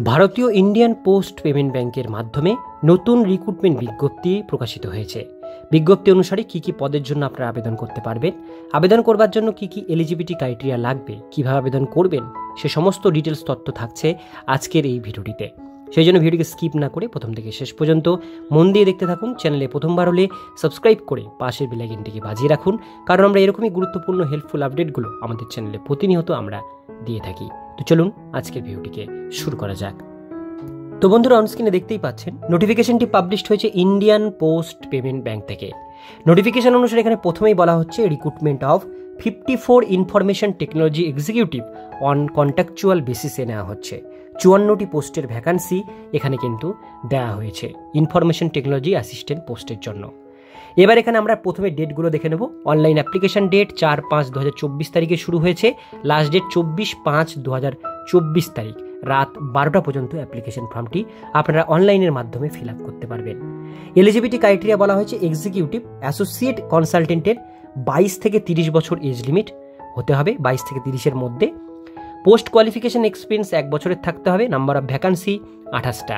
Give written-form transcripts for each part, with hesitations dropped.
ভারতীয় Indian post payment ব্যাংকের মাধ্যমে নতুন রিক্রুটমেন্ট বিজ্ঞপ্তি প্রকাশিত হয়েছে। বিজ্ঞপ্তি অনুসারে কী কী পদের জন্য আপনারা আবেদন করতে পারবেন, আবেদন করবার জন্য কী কী এলিজিবিলিটি ক্রাইটেরিয়া লাগবে, কীভাবে আবেদন করবেন, সে সমস্ত ডিটেলস তথ্য থাকছে আজকের এই ভিডিওটিতে। সেই জন্য ভিডিওকে স্কিপ না করে প্রথম থেকে শেষ পর্যন্ত মন দিয়ে দেখতে থাকুন। চ্যানেলে প্রথমবার হলে সাবস্ক্রাইব করে পাশের বেল আইকনটিকে বাজিয়ে রাখুন, কারণ আমরা এরকমই গুরুত্বপূর্ণ হেল্পফুল আপডেটগুলো আমাদের চ্যানেলে প্রতিনিয়ত আমরা দিয়ে থাকি। তো চলুন আজকের ভিডিওটিকে শুরু করা যাক। তো বন্ধুরা, অনস্ক্রিনে দেখতেই পাচ্ছেন নোটিফিকেশনটি পাবলিশড হয়েছে ইন্ডিয়ান পোস্ট পেমেন্ট ব্যাংক থেকে। নোটিফিকেশন অনুসারে এখানে প্রথমেই বলা হচ্ছে recruitment of 54 information technology executive on contractual বেসিসে নেওয়া হচ্ছে। 54টি পোস্টের ভ্যাকান্সি এখানে কিন্তু দেওয়া হয়েছে ইনফরমেশন টেকনোলজি অ্যাসিস্ট্যান্ট পোস্টের জন্য। এবার এখানে আমরা প্রথমে ডেটগুলো দেখে নেব। অনলাইন অ্যাপ্লিকেশন ডেট 4/5/2024 তারিখে শুরু হয়েছে, লাস্ট ডেট 24/5/2024 তারিখ রাত 12টা পর্যন্ত অ্যাপ্লিকেশন ফর্মটি আপনারা অনলাইনের মাধ্যমে ফিল আপ করতে পারবেন। এলিজিবিলিটি ক্রাইটেরিয়া বলা হয়েছে এক্সিকিউটিভ অ্যাসোসিয়েট কনসালটেন্টের 22 থেকে 30 বছর এজ লিমিট হতে হবে, 22 থেকে 30-এর মধ্যে। পোস্ট কোয়ালিফিকেশন এক্সপিরিয়েন্স 1 বছরের থাকতে হবে। নাম্বার অফ ভ্যাকান্সি 28টা,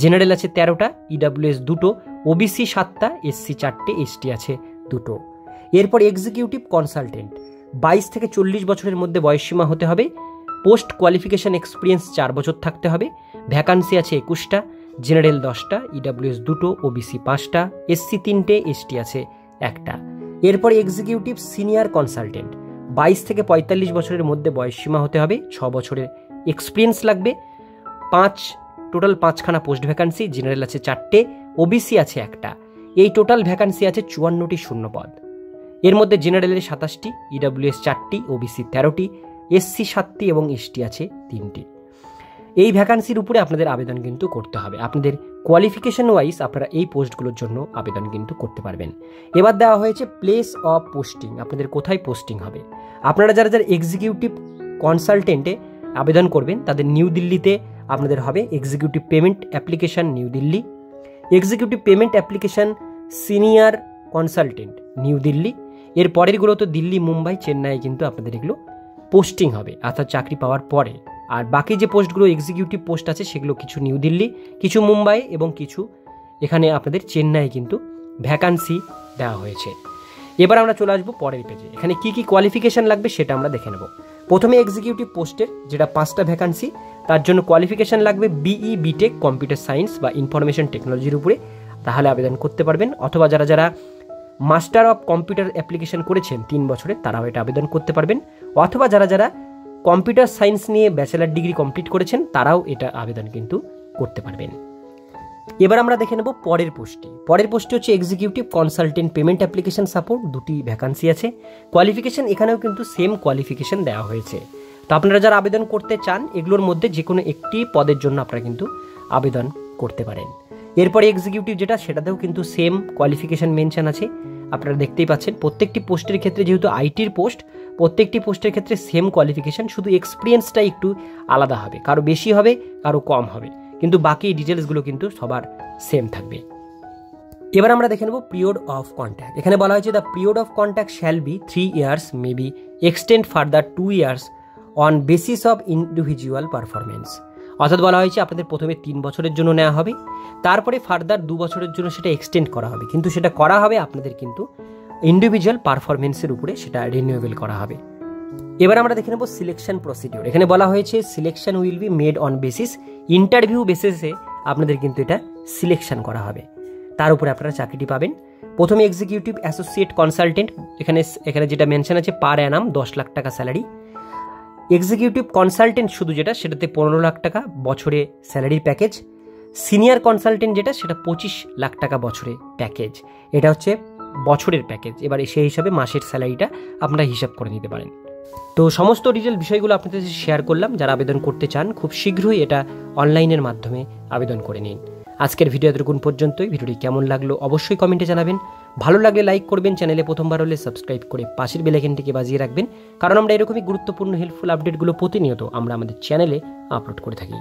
জেনারেল আছে 13টা, ইডাব্লিউএস 2টো, ওবিসি 7টা, এসসি 4টে, এসটি আছে 2টো। এরপর এক্সিকিউটিভ কনসালটেন্ট 22 থেকে 40 বছরের মধ্যে বয়সসীমা হতে হবে। পোস্ট কোয়ালিফিকেশন এক্সপিরিয়েন্স 4 বছর থাকতে হবে। ভ্যাকান্সি আছে 21টা, জেনারেল 10টা, ইডাব্লিউএস 2টো, ওবিসি 5টা, এসসি 3টে, এসটি আছে 1টা। এরপর এক্সিকিউটিভ সিনিয়র কনসালটেন্ট 22 থেকে 45 বছরের মধ্যে বয়সসীমা হতে হবে, 6 বছরের এক্সপিরিয়েন্স লাগবে। টোটাল 5খানা পোস্ট ভ্যাকান্সি, জেনারেল আছে 4টে, ওবিসি আছে 1টা। এই টোটাল ভ্যাকান্সি আছে 54টি শূন্যপদ। এর মধ্যে জেনারেলের 27টি, ইডাব্লিউএস 4টি, ওবিসি 13টি, এসসি 7টি এবং এসটি আছে 3টি। এই ভ্যাকান্সির উপরে আপনাদের আবেদন কিন্তু করতে হবে। আপনাদের কোয়ালিফিকেশন ওয়াইজ আপনারা এই পোস্টগুলোর জন্য আবেদন কিন্তু করতে পারবেন। এবার দেওয়া হয়েছে প্লেস অফ পোস্টিং, আপনাদের কোথায় পোস্টিং হবে। আপনারা যারা এক্সিকিউটিভ কনসালটেন্টে আবেদন করবেন তাদের নিউ দিল্লিতে আপনাদের হবে executive payment application new Delhi, executive payment application senior consultant new Delhi. এর পরেরগুলো তো দিল্লি, মুম্বাই, চেন্নাই কিন্তু আপনাদের এগুলো পোস্টিং হবে, অর্থাৎ চাকরি পাওয়ার পরে। আর বাকি যে পোস্টগুলো এক্সিকিউটিভ পোস্ট আছে সেগুলো কিছু নিউ দিল্লি, কিছু মুম্বাই এবং কিছু এখানে আপনাদের চেন্নাই কিন্তু ভ্যাকান্সি দেওয়া হয়েছে। এবার আমরা চলে আসবো পরের পেজে। এখানে কি কি কোয়ালিফিকেশান লাগবে সেটা আমরা দেখে নেব। প্রথমে এক্সিকিউটিভ পোস্টের যেটা 5টা ভ্যাকান্সি, তার জন্য কোয়ালিফিকেশান লাগবে বিই বিটেক কম্পিউটার সায়েন্স বা ইনফরমেশন টেকনোলজির উপরে, তাহলে আবেদন করতে পারবেন। অথবা যারা মাস্টার অফ কম্পিউটার অ্যাপ্লিকেশন করেছেন 3 বছরের তারাও এটা আবেদন করতে পারবেন। অথবা যারা কম্পিউটার সায়েন্স নিয়ে ব্যাচেলার ডিগ্রি কমপ্লিট করেছেন তারাও এটা আবেদন কিন্তু করতে পারবেন। এবার আমরা দেখে নেব পরের পোস্টটি হচ্ছে executive consultant payment application support, 2টি ভ্যাকান্সি আছে। কোয়ালিফিকেশন এখানেও কিন্তু সেম কোয়ালিফিকেশন দেওয়া হয়েছে। তো আপনারা যারা আবেদন করতে চান এগুলোর মধ্যে যে কোনো একটি পদের জন্য আপনারা কিন্তু আবেদন করতে পারেন। এরপরে এক্সিকিউটিভ সেটাতেও কিন্তু সেম কোয়ালিফিকেশন মেনশন আছে। আপনারা দেখতেই পাচ্ছেন প্রত্যেকটি পোস্টের ক্ষেত্রে, যেহেতু আইটির পোস্ট, প্রত্যেকটি পোস্টের ক্ষেত্রে সেম কোয়ালিফিকেশন, শুধু এক্সপিরিয়েন্সটা একটু আলাদা হবে, কারো বেশি হবে কারো কম হবে, কিন্তু বাকি ডিটেলসগুলো কিন্তু সবার সেম থাকবে। এবার আমরা দেখে নেব পিরিয়ড অফ কন্ট্যাক্ট। এখানে বলা হয়েছে the period of contact shall be 3 years, may be extend further 2 years on basis of individual performance. অর্থাৎ বলা হয়েছে আপনাদের প্রথমে 3 বছরের জন্য নেওয়া হবে, তারপরে ফার্দার 2 বছরের জন্য সেটা এক্সটেন্ড করা হবে, কিন্তু সেটা করা হবে আপনাদের কিন্তু ইন্ডিভিজুয়াল পারফরমেন্সের উপরে, সেটা রিনিউয়েবল করা হবে। এবার আমরা দেখে নেব সিলেকশন প্রসিডিওর। এখানে বলা হয়েছে selection will be made on basis, interview বেসিসে আপনাদের কিন্তু এটা সিলেকশন করা হবে, তার উপরে আপনারা চাকরিটি পাবেন। প্রথমে এক্সিকিউটিভ অ্যাসোসিয়েট কনসালটেন্ট, এখানে যেটা মেনশন আছে পার অ্যানাম 10 লাখ টাকা স্যালারি। এক্সিকিউটিভ কনসালটেন্ট শুধু সেটাতে 15 লাখ টাকা বছরে স্যালারির প্যাকেজ। সিনিয়র কনসালটেন্ট সেটা 25 লাখ টাকা বছরে প্যাকেজ। এটা হচ্ছে বছরের প্যাকেজ। এবার সেই হিসাবে মাসের স্যালারিটা আপনারা হিসাব করে নিতে পারেন। তো সমস্ত ডিটেল বিষয়গুলো আপনাদের সাথে শেয়ার করলাম। যারা আবেদন করতে চান খুব শীঘ্রই এটা অনলাইনের মাধ্যমে আবেদন করে নিন। আজকের ভিডিও এতটুকুন পর্যন্তই। ভিডিওটি কেমন লাগলো অবশ্যই কমেন্টে জানাবেন। ভালো লাগলে লাইক করবেন, চ্যানেলে প্রথমবার হলে সাবস্ক্রাইব করে পাশের বেল আইকনটিকে বাজিয়ে রাখবেন, কারণ আমরা এরকমই গুরুত্বপূর্ণ হেল্পফুল আপডেটগুলো প্রতিনিয়ত আমরা আমাদের চ্যানেলে আপলোড করে থাকি।